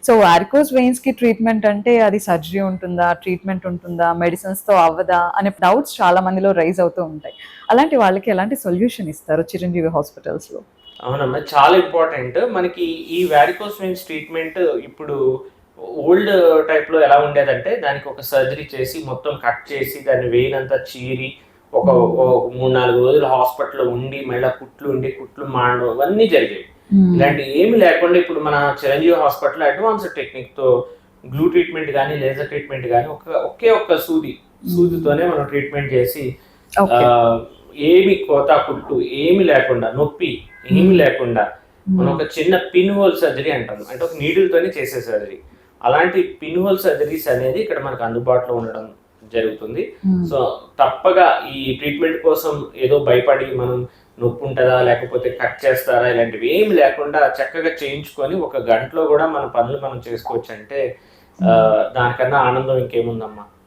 So varicose veins కి treatment అంటే అది సర్జరీ ఉంటుందా, ట్రీట్మెంట్ ఉంటుందా, మెడిసిన్స్ తో అవ్వదా అనే డౌట్స్ చాలా మందిలో రైజ్ అవుతూ ఉంటాయి. అలాంటి వాళ్ళకి ఎలాంటి సొల్యూషన్ ఇస్తారు చిరంజీవి హాస్పిటల్స్ లో? అవునమ్మా, చాలా ఇంపార్టెంట్. మనకి ఈ వారికోస్ వెయిన్స్ ట్రీట్మెంట్ ఇప్పుడు ఓల్డ్ టైప్‌లో ఎలా ఉండేదంటే, దానికి ఒక సర్జరీ చేసి, మొత్తం కట్ చేసి, దాన్ని వెయినంతా చీరి, ఒక ఓ 3, 4 రోజులు హాస్పిటల్‌లో ఉండి, మళ్ళా కుట్లు ఉండి, కుట్లు మానడం ఇవన్నీ జరిగేవి. ఇలాంటివి ఏమి లేకుండా ఇప్పుడు మన చిరంజీవి హాస్పిటల్‌లో అడ్వాన్స్డ్ టెక్నిక్‌తో గ్లూ ట్రీట్మెంట్ గానీ, లేజర్ ట్రీట్మెంట్ గానీ, ఒకే ఒక్క సూదితోనే మనం ట్రీట్మెంట్ చేసి ఓకే. ఆహ్, ఏమి కోత, కుట్టు ఏమి లేకుండా, నొప్పి ఏమి లేకుండా మనం ఒక చిన్న పిన్ హోల్ సర్జరీ అంటాం. అంటే ఒక నీడిల్‌తోనే చేసే సర్జరీ. అలాంటి పిన్ హోల్ సర్జరీస్ అనేది ఇక్కడ మనకు అందుబాటులో ఉండడం జరుగుతుంది. సో తప్పగా ఈ ట్రీట్మెంట్ కోసం ఏదో భయపడి మనం నొప్పి ఉంటదా? లేకపోతే కట్ చేస్తారా? ఇలాంటివి ఏమి లేకుండా చక్కగా చేయించుకొని ఒక గంటలో గూడా మన పనులు మనం చేసుకోవచ్చంటే దానికన్నా ఆనందం ఇంకేముందమ్మా?